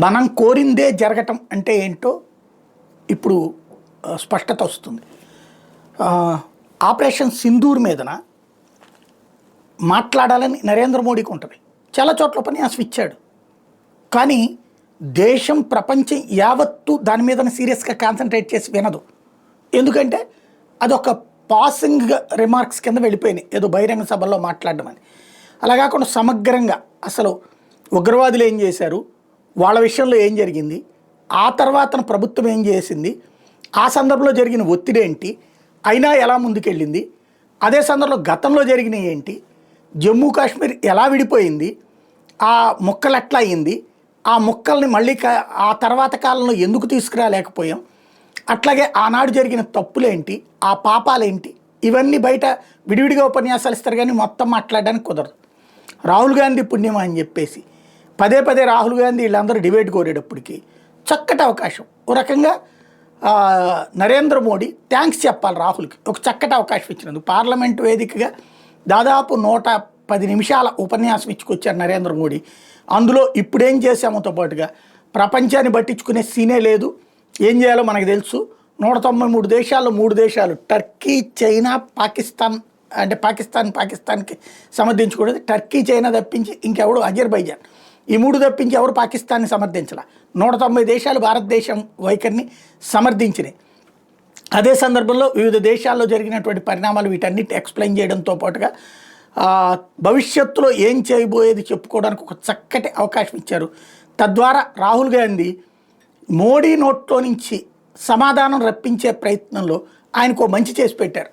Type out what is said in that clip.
మనం కోరిందే జరగటం అంటే ఏంటో ఇప్పుడు స్పష్టత వస్తుంది. ఆపరేషన్ సింధూర్ మీదన మాట్లాడాలని నరేంద్ర మోడీకి ఉంటుంది. చాలా చోట్ల ఉపన్యాసం ఇచ్చాడు. కానీ దేశం ప్రపంచం యావత్తు దాని మీద సీరియస్గా కాన్సన్ట్రేట్ చేసి వినదు. ఎందుకంటే అదొక పాసింగ్ రిమార్క్స్ కింద వెళ్ళిపోయినాయి, ఏదో బహిరంగ సభల్లో మాట్లాడడం అని. అలా కాకుండా సమగ్రంగా అసలు ఉగ్రవాదులు ఏం చేశారు, వాళ్ళ విషయంలో ఏం జరిగింది, ఆ తర్వాత ప్రభుత్వం ఏం చేసింది, ఆ సందర్భంలో జరిగిన ఒత్తిడి ఏంటి, అయినా ఎలా ముందుకెళ్ళింది, అదే సందర్భంలో గతంలో జరిగినవి ఏంటి, జమ్మూ కాశ్మీర్ ఎలా విడిపోయింది, ఆ ముక్కలు ఎట్లా అయ్యింది, ఆ ముక్కల్ని మళ్ళీ ఆ తర్వాత కాలంలో ఎందుకు తీసుకురాలేకపోయాం, అట్లాగే ఆనాడు జరిగిన తప్పులేంటి, ఆ పాపాలేంటి, ఇవన్నీ బయట విడివిడిగా ఉపన్యాసాలు ఇస్తారు కానీ మొత్తం మాట్లాడడానికి కుదరదు. రాహుల్ గాంధీ పుణ్యమా అని చెప్పేసి పదే పదే రాహుల్ గాంధీ వీళ్ళందరూ డిబేట్ కోరేటప్పటికి చక్కటి అవకాశం. ఓ రకంగా నరేంద్ర మోడీ థ్యాంక్స్ చెప్పాలి రాహుల్కి, ఒక చక్కటి అవకాశం ఇచ్చినందుకు. పార్లమెంట్ వేదికగా దాదాపు 110 నిమిషాల ఉపన్యాసం ఇచ్చుకొచ్చారు నరేంద్ర మోడీ. అందులో ఇప్పుడేం చేశామోతో పాటుగా ప్రపంచాన్ని పట్టించుకునే సీనే లేదు, ఏం చేయాలో మనకు తెలుసు. 193 దేశాల్లో 3 దేశాలు టర్కీ, చైనా, పాకిస్తాన్, అంటే పాకిస్తాన్కి సమర్థించకూడదు. టర్కీ, చైనా తప్పించి ఇంకెవడు, అజర్బైజాన్, ఈ 3 తప్పించి ఎవరు పాకిస్తాన్ని సమర్థించాల. 190 దేశాలు భారతదేశం వైఖరిని సమర్థించినాయి. అదే సందర్భంలో వివిధ దేశాల్లో జరిగినటువంటి పరిణామాలు వీటన్నిటి ఎక్స్ప్లెయిన్ చేయడంతో పాటుగా భవిష్యత్తులో ఏం చేయబోయేది చెప్పుకోవడానికి ఒక చక్కటి అవకాశం ఇచ్చారు. తద్వారా రాహుల్ గాంధీ మోడీ నోట్లో నుంచి సమాధానం రప్పించే ప్రయత్నంలో ఆయనకు మంచి చేసి పెట్టారు.